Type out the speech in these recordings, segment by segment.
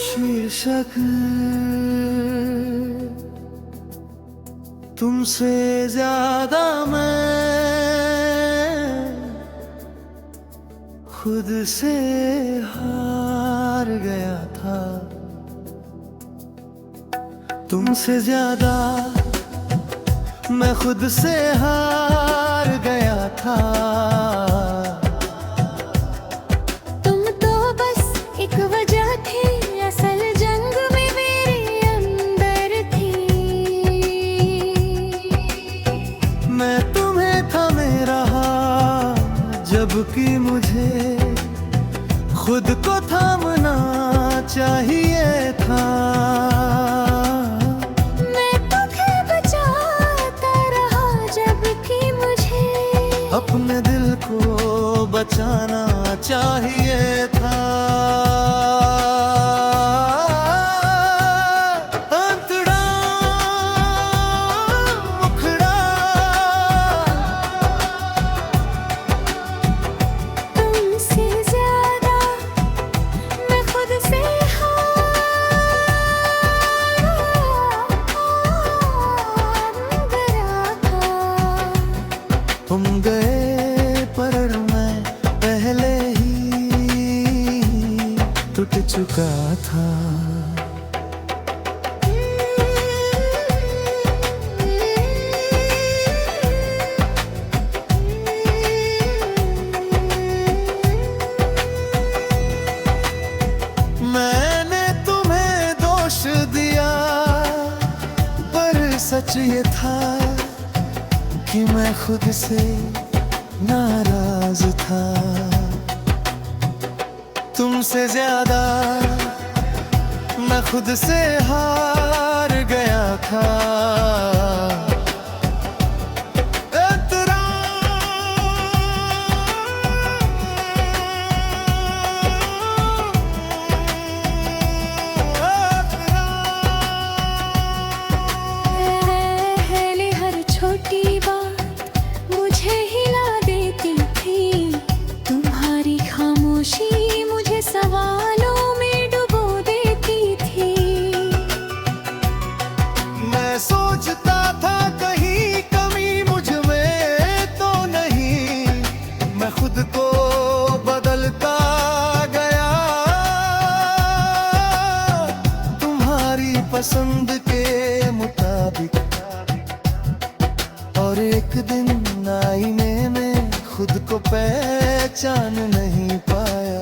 शीर्षक तुमसे ज्यादा मैं खुद से हार गया था। तुमसे ज्यादा मैं खुद से हार गया था। तुम तो बस एक वजह थी, असल जंग में मेरे अंदर थी। मैं तुम्हें थामे रहा जबकि मुझे खुद को थामना चाहिए था। मैं तुझे बचाता रहा जबकि मुझे अपने दिल को बचाना चाहिए था। अंतड़ा मुखड़ा तुमसे ज्यादा मैं खुद से हार गया था। तुम गए पर मैं पहले ही टूट चुका था। मैंने तुम्हें दोष दिया पर सच ये था कि मैं खुद से नाराज था। तुमसे ज्यादा मैं खुद से हार गया था। पहले हर छोटी बात मुझे हिला देती थी। तुम्हारी खामोशी मुझे सवालों में डुबो देती थी। मैं सोचता था कहीं कमी मुझ में तो नहीं, मैं खुद को बदलता गया तुम्हारी पसंद के मुताबिक। और एक दिन आईने में खुद को पहचान नहीं पाया।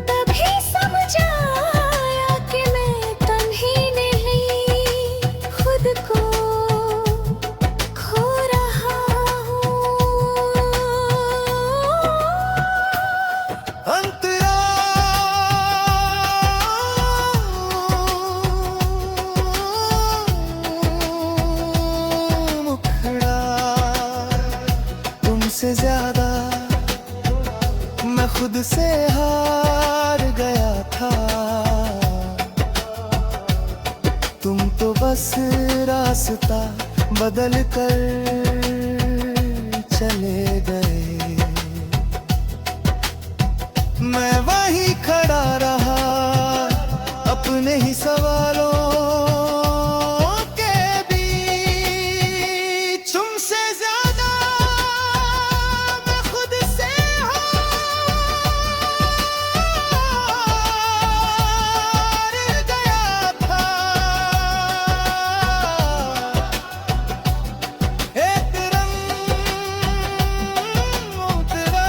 तभी समझ आया कि मैं तन्ही नहीं खुद को खो रहा हूँ। अंतरा मुखड़ा तुमसे ज्यादा मैं खुद से हार गया था। तुम तो बस रास्ता बदल कर चले गए। मैं वहीं खड़ा रहा अपने ही सवालों के बीच। तुमसे ज्यादा मैं खुद से हार गया था। एक रंग उतरा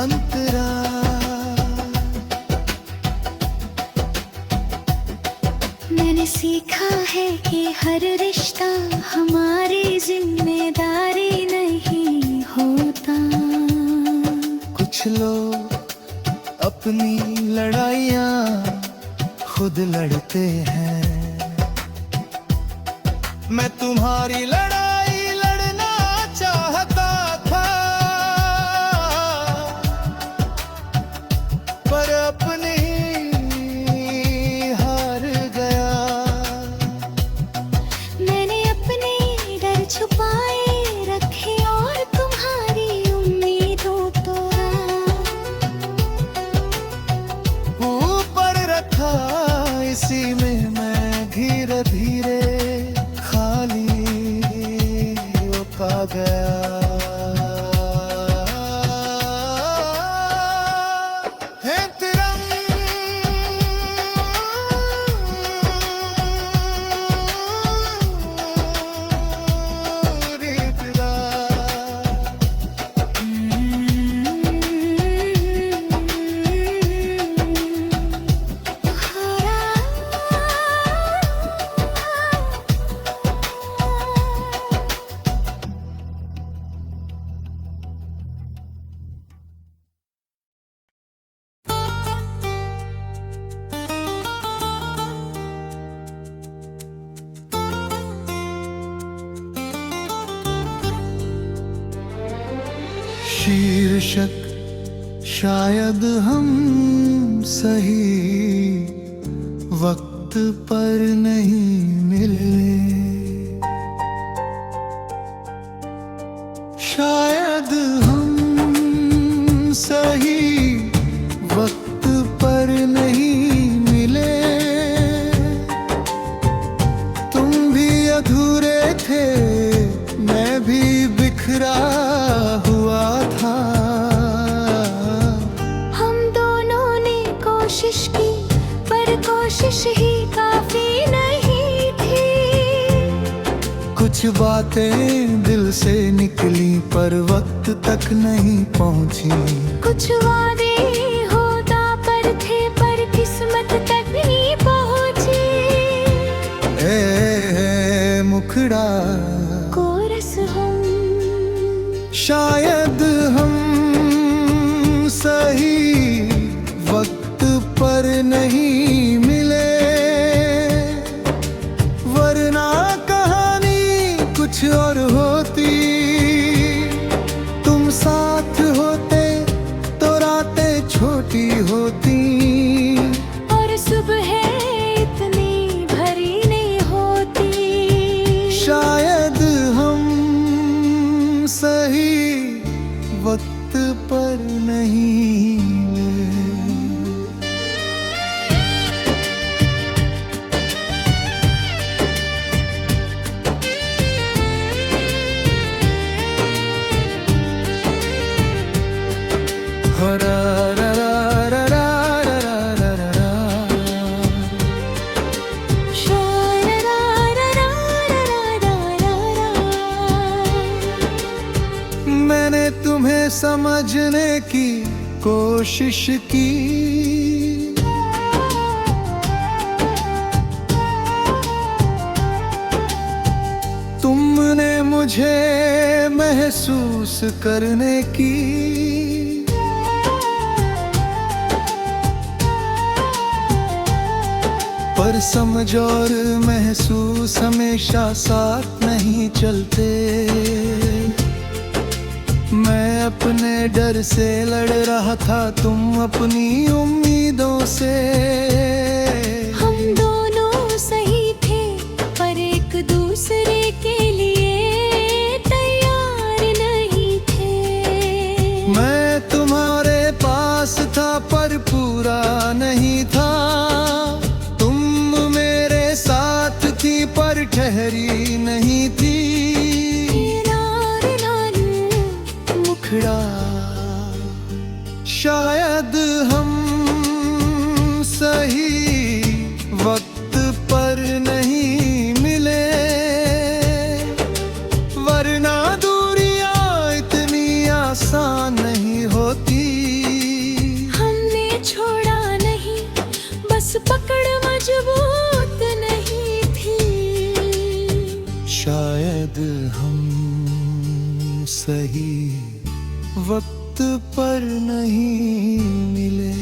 अंतरा। मैंने सीखा है कि हर रिश्ता हमारी जिम्मेदारी नहीं होता। कुछ लोग अपनी लड़ाइयाँ खुद लड़ते हैं। मैं तुम्हारी लड़ाई लड़ना चाहता था शीर्षक शायद हम सही वक्त पर नहीं मिले, शायद हम सही वक्त पर नहीं मिले। तुम भी अधूरे थे, मैं भी बिखरा हुआ था। हम दोनों ने कोशिश की, पर कोशिश ही काफी नहीं थी। कुछ बातें दिल से निकली पर वक्त तक नहीं पहुंची। कुछ वादे होदा पर थे, पर किस्मत तक नहीं पहुंची। ए मुखड़ा कोरस हम शायद हम सही वक्त पर नहीं मिले, वरना कहानी कुछ और होती। तुम साथ होते तो रातें छोटी होती, और सुबह इतनी भरी नहीं होती। शायद हम सही वक्त पर नहीं मिले। रा रा रा रा रा रा रा रा रा। मैंने तुम्हें समझने की कोशिश की, तुमने मुझे महसूस करने की। पर समझ और महसूस हमेशा साथ नहीं चलते। मैं अपने डर से लड़ रहा था, तुम अपनी उम्मीदों से। हम दोनों सही थे, पर एक दूसरे के लिए तैयार नहीं थे। मैं तुम्हारे पास था पर पूरा नहीं था। तुम मेरे साथ थी पर ठहरी नहीं थी। मुखड़ा शायद हम सही वक्त पर नहीं मिले, वरना दूरियां इतनी आसान नहीं होती। हमने छोड़ा नहीं, बस पकड़ मजबूत नहीं थी। शायद हम सही वक्त पर नहीं मिले।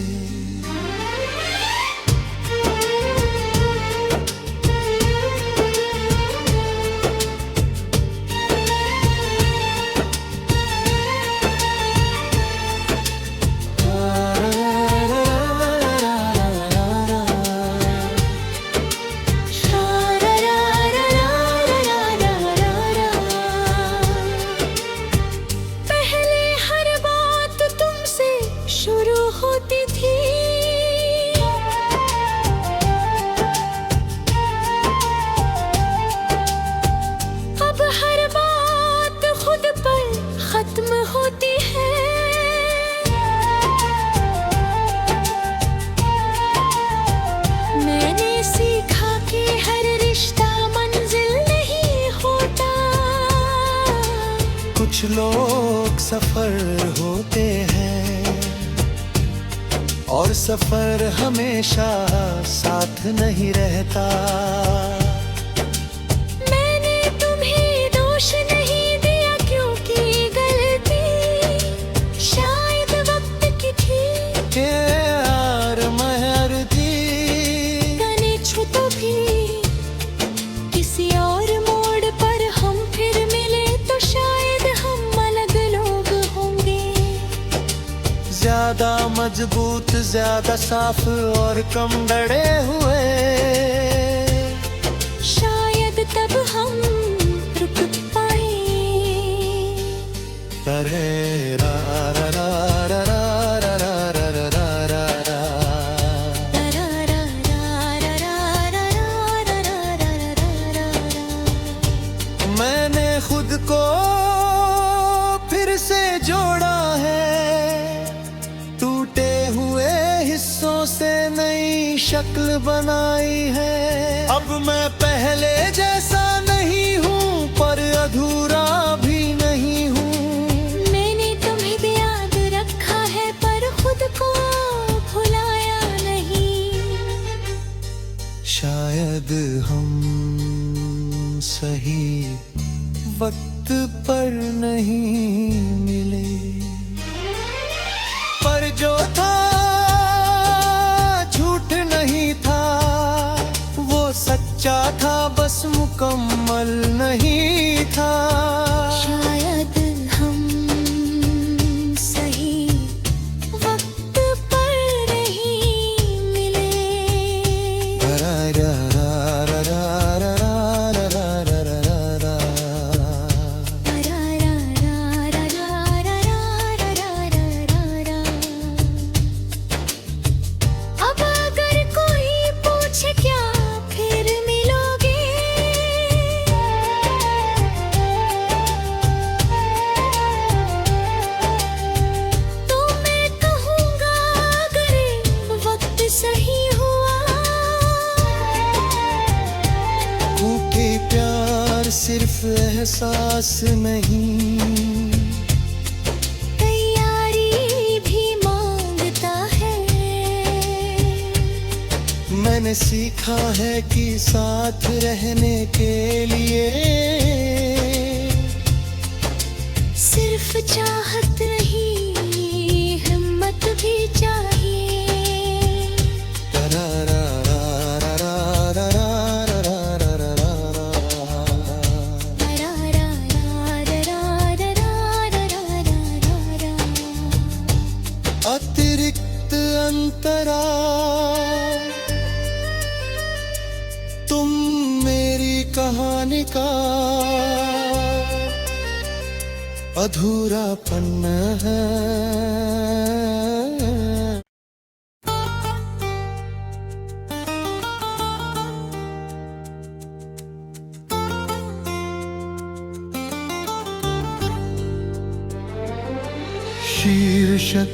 शुरू होती थी, अब हर बात खुद पर खत्म होती है। मैंने सीखा कि हर रिश्ता मंजिल नहीं होता। कुछ लोग सफर होते हैं और सफर हमेशा साथ नहीं रहता। मैंने तुम्हें दोष नहीं दिया, क्योंकि गलती शायद वक्त की थी। यार महर थी, जाने छो तो भी किसी और मोड़ पर हम फिर मिले, तो शायद हम अलग लोग होंगे। ज्यादा मजबूत, ज्यादा साफ और कम डरे हुए। शायद तब हम रुक पाए। रे रा रा रा रा रा रा रा रा रा रा रा रा। मैंने खुद को फिर से जोड़ा है, टूटे हुए हिस्सों से नई शक्ल बनाई है। अब मैं पहले जैसा नहीं हूँ, पर अधूरा भी नहीं हूँ। मैंने तुम्हें याद रखा है, पर खुद को भुलाया नहीं। शायद हम सही वक्त पर नहीं मिले, पर जो था झूठ नहीं था, वो सच्चा था, बस मुकम्मल नहीं था। शायद हम सही वक्त पर नहीं मिले। रा रा रा रा रा रा रा रा रा रा रा। अब अगर कोई पूछे क्या फिर मिलोगे, तो मैं कहूँगा अगर वक्त सही हुआ। क्योंकि प्यार सिर्फ एहसास नहीं, तैयारी भी मांगता है। मैंने सीखा है कि साथ रहने के लिए सिर्फ चाहत नहीं, हिम्मत भी चाहिए। रा रा रा रा रा रा रा रा रा रा रा रा। अतिरिक्त अंतराल तुम मेरी कहानी का अधूरापन है। शीर्षक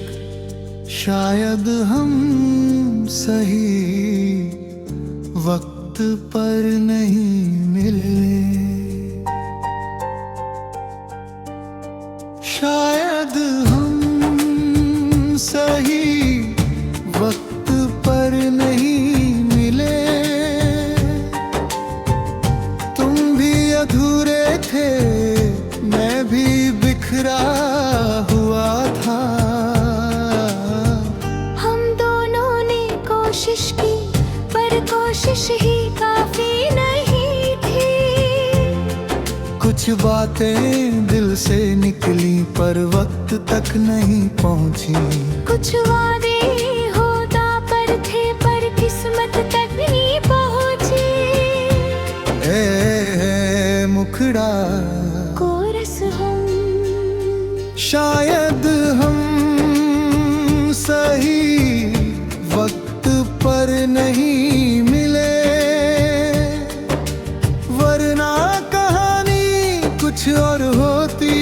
शायद हम सही वक्त पर नहीं मिले। शायद हम सही वक्त पर नहीं मिले। तुम भी अधूरे थे, मैं भी बिखरा हुआ था। हम दोनों ने कोशिश की, पर कोशिश ही काफी नहीं थी। कुछ बातें दिल से निकली, पर वक्त तक नहीं पहुंची। कुछ वादे होदा पर थे, पर किस्मत तक नहीं पहुंची। ए मुखड़ा कोरस हम शायद हम सही वक्त पर नहीं मिले, वरना कहानी कुछ और होती।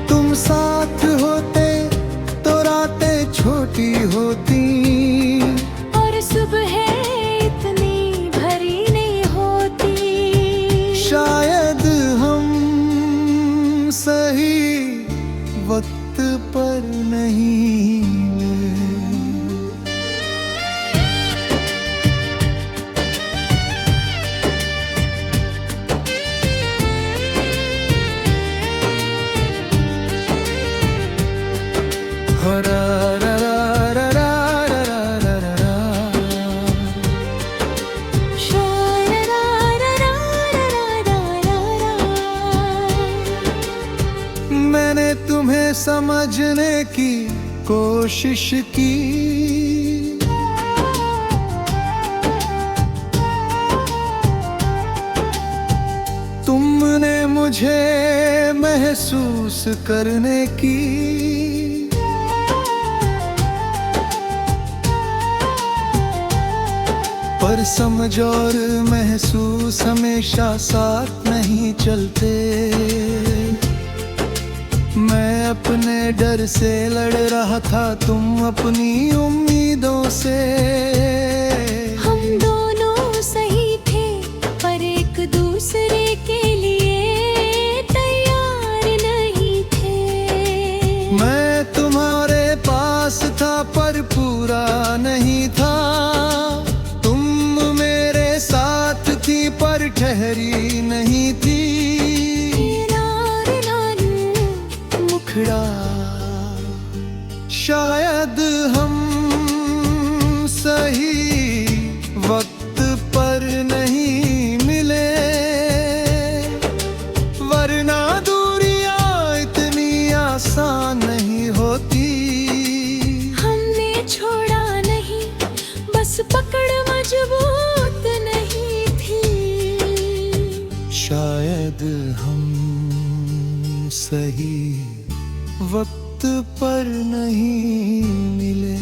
तुम साथ होते तो रातें छोटी होती, और सुबह इतनी भरी नहीं होती। शायद हम सही वक्त पर नहीं मिले। रा रा रा रा रा कोशिश की। तुमने मुझे महसूस करने की पर समझ और महसूस हमेशा साथ नहीं चलते। मैं अपने डर से लड़ रहा था, तुम अपनी उम्मीदों से। हम दोनों सही थे पर एक दूसरे के लिए तैयार नहीं थे। मैं तुम्हारे पास था पर पूरा नहीं था। तुम मेरे साथ थी पर ठहरी नहीं थी। मुखड़ा शायद हम सही वक्त पर नहीं मिले, वरना दूरियां इतनी आसान नहीं होती। हमने छोड़ा नहीं, बस पकड़ मजबूत नहीं थी। शायद हम सही वक्त पर नहीं मिले।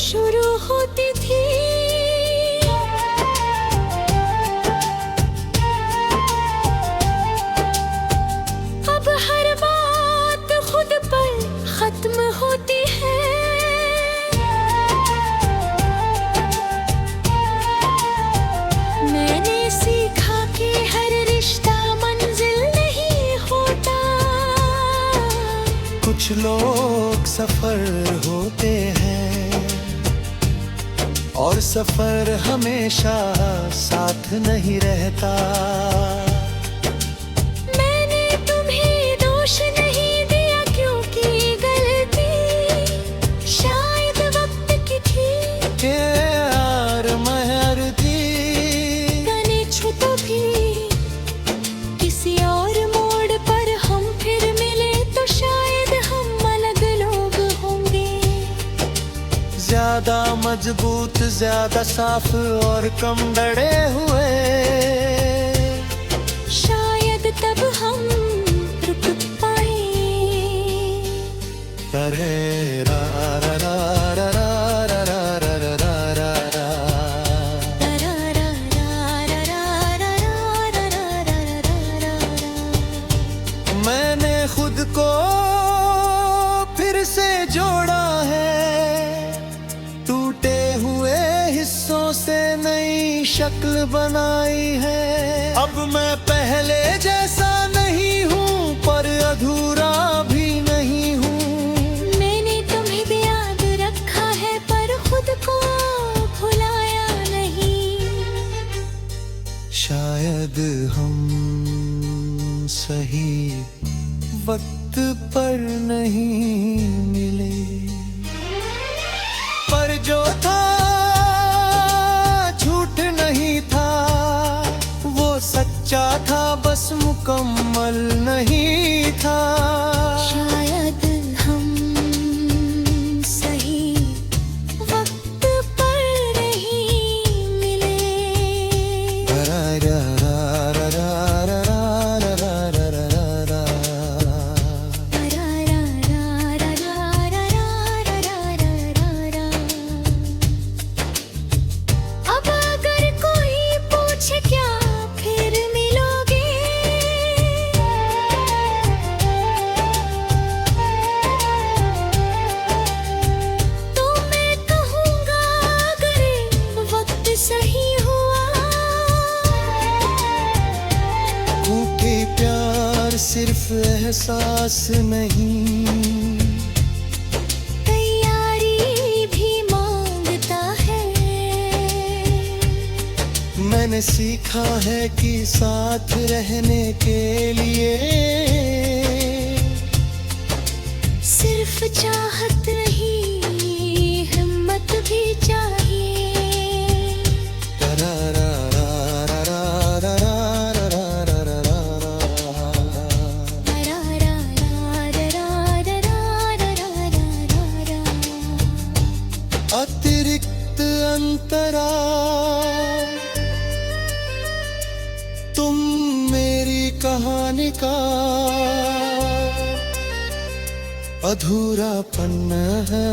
शुरू होती थी, अब हर बात खुद पर खत्म होती है। मैंने सीखा कि हर रिश्ता मंजिल नहीं होता। कुछ लोग सफर होते हैं और सफर हमेशा साथ नहीं रहता। मैंने तुम्हें दोष नहीं दिया क्योंकि गलती शायद वक्त की थी। यार महर थी जाने छू तो भी किसी और मोड़ पर हम फिर मिले तो शायद हम अलग लोग होंगे। ज्यादा मजबूत, ज्यादा साफ और कम डरे हुए। शायद तब हम रुक पाए। रे रा रा रा रा रा रा रा रा रा रा रा। मैंने खुद को फिर से जोड़ा है, टूटे हुए हिस्सों से नई शक्ल बनाई है। अब मैं पहले जैसा नहीं हूँ पर अधूरा भी नहीं हूँ। मैंने तुम्हें याद रखा है पर खुद को भुलाया नहीं। शायद हम सही वक्त पर नहीं मिले, पर जो था झूठ नहीं था, वो सच्चा था बस मुकम्मल नहीं था। शायद हम सही वक्त पर नहीं मिले। रा रा रा रा रा रा रा रा रा रा रा। अब अगर कोई पूछे क्या फिर मिलोगे, तो मैं कहूँगा अगर वक्त सही हुआ। क्योंकि प्यार सिर्फ एहसास नहीं, तैयारी भी मान मैंने सीखा है कि साथ रहने के लिए सिर्फ चाहत नहीं, हिम्मत भी चाहिए। अतिरिक्त अंतराल तुम मेरी कहानी का अधूरापन है।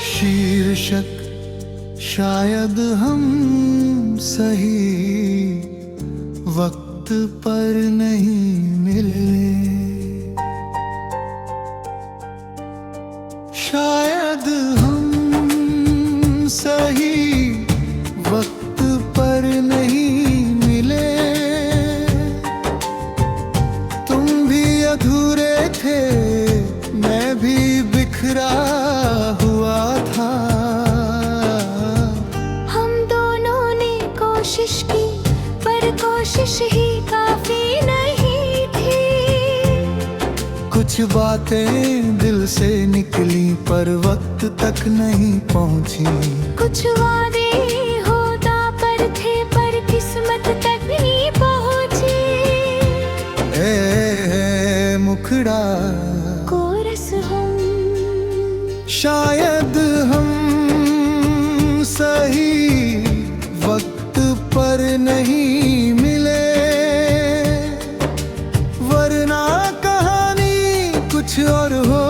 शीर्षक शायद हम सही वक्त पर नहीं मिले, शायद हम सही वक्त पर नहीं मिले। तुम भी अधूरे थे, मैं भी बिखरा हुआ था। हम दोनों ने कोशिश की, पर कोशिश ही काफी नहीं थी। कुछ बातें दिल से निकली पर वक्त तक नहीं पहुंची। कुछ वादे होदा पर थे, पर किस्मत तक नहीं पहुंची। ए मुखड़ा कोरस हम शायद हम सही वक्त पर नहीं मिले, वरना कहानी कुछ और हो